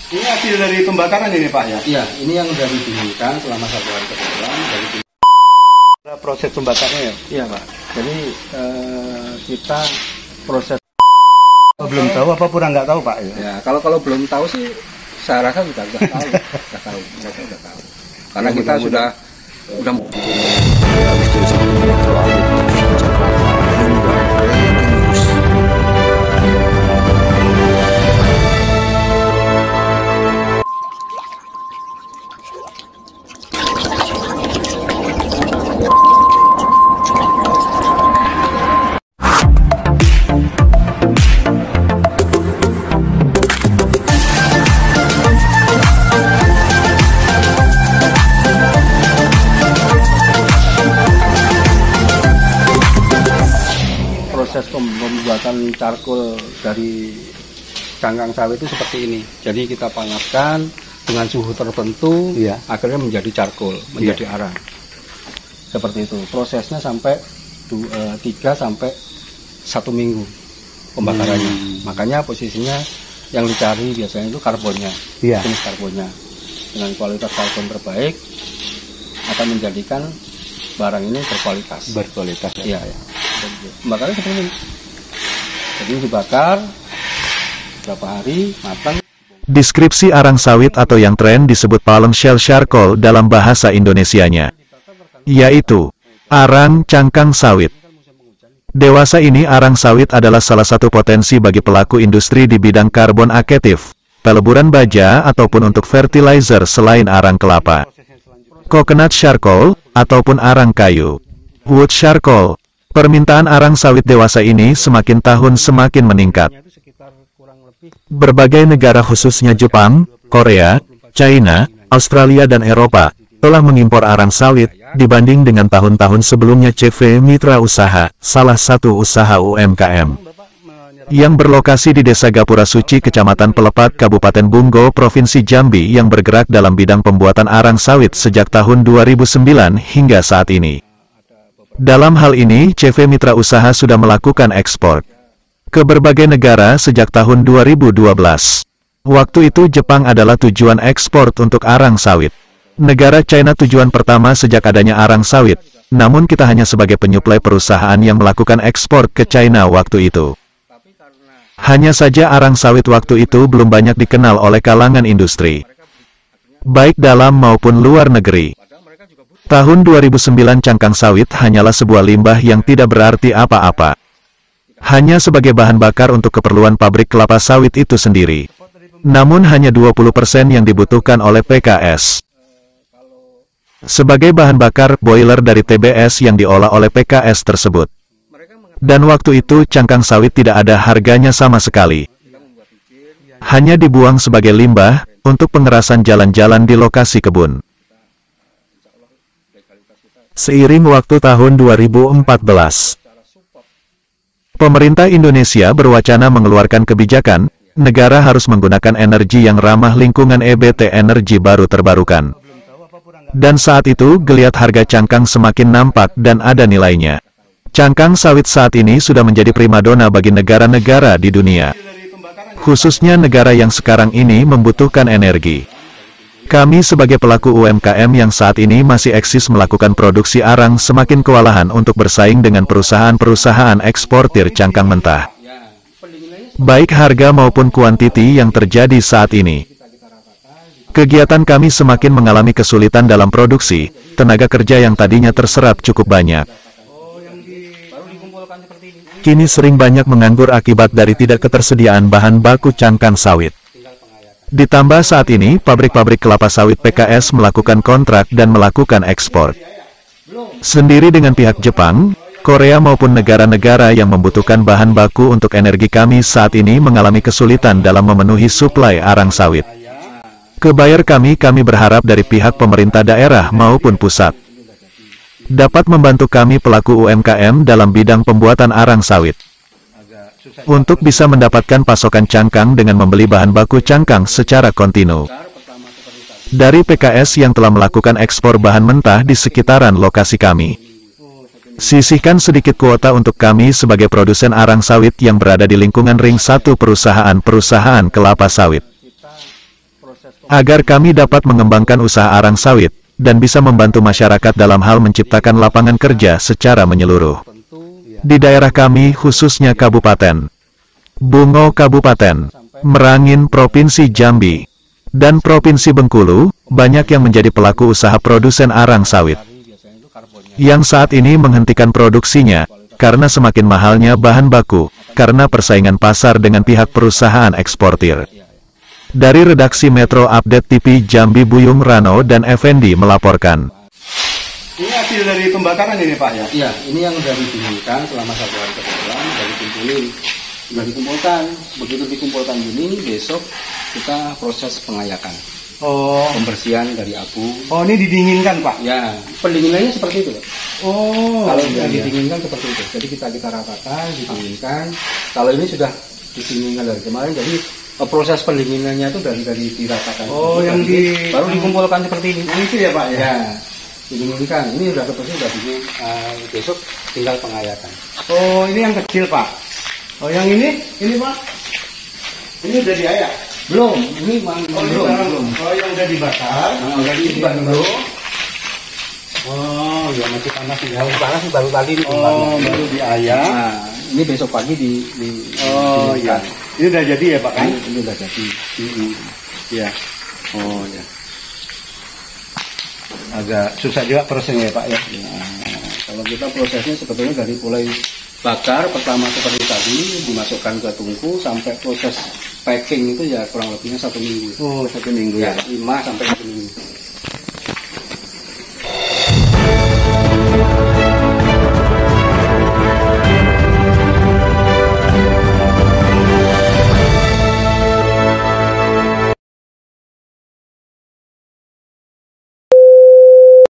Ini hasil dari pembakaran ini Pak ya? Iya, ini yang sudah didinginkan selama 1 hari ke depan. Proses pembakarnya ya? Iya Pak, jadi kita proses. Belum tahu apa kurang nggak tahu Pak ya? Ya, kalau belum tahu sih saya rasa sudah tahu, sudah tahu. Karena kita sudah proses pembuatan charcoal dari cangkang sawit itu seperti ini. Jadi kita panaskan dengan suhu tertentu, iya, akhirnya menjadi charcoal, menjadi arang. Seperti itu. Prosesnya sampai 3 sampai 1 minggu pembakarannya. Makanya posisinya yang dicari biasanya itu karbonnya, jenis karbonnya. Dengan kualitas karbon terbaik akan menjadikan barang ini berkualitas. Iya. Pembakarannya seperti ini. Jadi dibakar berapa hari matang. Deskripsi arang sawit atau yang tren disebut palm shell charcoal dalam bahasa Indonesianya, yaitu arang cangkang sawit. Dewasa ini arang sawit adalah salah satu potensi bagi pelaku industri di bidang karbon aktif, peleburan baja ataupun untuk fertilizer selain arang kelapa. Coconut charcoal ataupun arang kayu. Wood charcoal. Permintaan arang sawit dewasa ini semakin tahun semakin meningkat. Berbagai negara khususnya Jepang, Korea, China, Australia dan Eropa telah mengimpor arang sawit dibanding dengan tahun-tahun sebelumnya. CV Mitra Usaha, salah satu usaha UMKM yang berlokasi di Desa Gapura Suci, Kecamatan Pelepat, Kabupaten Bungo, Provinsi Jambi yang bergerak dalam bidang pembuatan arang sawit sejak tahun 2009 hingga saat ini. Dalam hal ini, CV Mitra Usaha sudah melakukan ekspor ke berbagai negara sejak tahun 2012. Waktu itu Jepang adalah tujuan ekspor untuk arang sawit. Negara China tujuan pertama sejak adanya arang sawit. Namun kita hanya sebagai penyuplai perusahaan yang melakukan ekspor ke China waktu itu. Hanya saja arang sawit waktu itu belum banyak dikenal oleh kalangan industri, baik dalam maupun luar negeri. Tahun 2009 cangkang sawit hanyalah sebuah limbah yang tidak berarti apa-apa. Hanya sebagai bahan bakar untuk keperluan pabrik kelapa sawit itu sendiri. Namun hanya 20% yang dibutuhkan oleh PKS. Sebagai bahan bakar boiler dari TBS yang diolah oleh PKS tersebut. Dan waktu itu cangkang sawit tidak ada harganya sama sekali. Hanya dibuang sebagai limbah untuk pengerasan jalan-jalan di lokasi kebun. Seiring waktu tahun 2014, pemerintah Indonesia berwacana mengeluarkan kebijakan, negara harus menggunakan energi yang ramah lingkungan EBT, energi baru terbarukan. Dan saat itu geliat harga cangkang semakin nampak dan ada nilainya. Cangkang sawit saat ini sudah menjadi primadona bagi negara-negara di dunia. Khususnya negara yang sekarang ini membutuhkan energi. Kami sebagai pelaku UMKM yang saat ini masih eksis melakukan produksi arang semakin kewalahan untuk bersaing dengan perusahaan-perusahaan eksportir cangkang mentah. Baik harga maupun kuantiti yang terjadi saat ini. Kegiatan kami semakin mengalami kesulitan dalam produksi, tenaga kerja yang tadinya terserap cukup banyak. Kini sering banyak menganggur akibat dari tidak ketersediaan bahan baku cangkang sawit. Ditambah saat ini, pabrik-pabrik kelapa sawit PKS melakukan kontrak dan melakukan ekspor sendiri dengan pihak Jepang, Korea maupun negara-negara yang membutuhkan bahan baku untuk energi. Kami saat ini mengalami kesulitan dalam memenuhi suplai arang sawit. Kebayar kami berharap dari pihak pemerintah daerah maupun pusat dapat membantu kami pelaku UMKM dalam bidang pembuatan arang sawit. Untuk bisa mendapatkan pasokan cangkang dengan membeli bahan baku cangkang secara kontinu dari PKS yang telah melakukan ekspor bahan mentah di sekitaran lokasi kami. Sisihkan sedikit kuota untuk kami sebagai produsen arang sawit yang berada di lingkungan ring 1 perusahaan-perusahaan kelapa sawit. agar kami dapat mengembangkan usaha arang sawit, dan bisa membantu masyarakat dalam hal menciptakan lapangan kerja secara menyeluruh. Di daerah kami khususnya Kabupaten Bungo Kabupaten Merangin Provinsi Jambi, dan Provinsi Bengkulu, banyak yang menjadi pelaku usaha produsen arang sawit, yang saat ini menghentikan produksinya, karena semakin mahalnya bahan baku, karena persaingan pasar dengan pihak perusahaan eksportir. Dari redaksi Metro Update TV Jambi, Buyung Rano dan Effendi melaporkan. Ini hasil dari pembakaran ini Pak ya? Iya, ini yang sudah didinginkan selama 1 hari ke depan, sudah dikumpulkan. Begitu dikumpulkan ini, besok kita proses pengayakan, Oh. pembersihan dari abu. Oh, ini didinginkan Pak? Ya, pendinginannya seperti itu, Pak. Oh. Kalau sudah didinginkan seperti itu, jadi kita ratakan, didinginkan. Kalau ini sudah didinginkan dari kemarin, jadi proses pendinginannya itu dari diratakan. Oh, yang baru dikumpulkan seperti ini. Yang itu ya Pak ya? Ya, didinginkan. Ini sudah betul sudah dingin. Besok tinggal pengayakan. Oh, ini yang kecil Pak. Oh, yang ini Pak? Ini udah diayak? Belum, ini Oh, ini belum. belum. Oh, yang udah dibakar? Udah dibakar dulu. Oh, ya masih panas ya. Yang panas baru tadi Oh, dikumpulkan. baru diayak. Nah, ini besok pagi Oh, iya. Ini udah jadi ya Pak kan? Ini udah jadi. Iya. Oh, ya. Agak susah juga prosesnya ya Pak ya? Kalau kita prosesnya sebetulnya dari mulai bakar pertama seperti tadi, dimasukkan ke tungku sampai proses packing itu ya kurang lebihnya 1 minggu. Oh, 1 minggu Ya, ya. 5 sampai 1 minggu.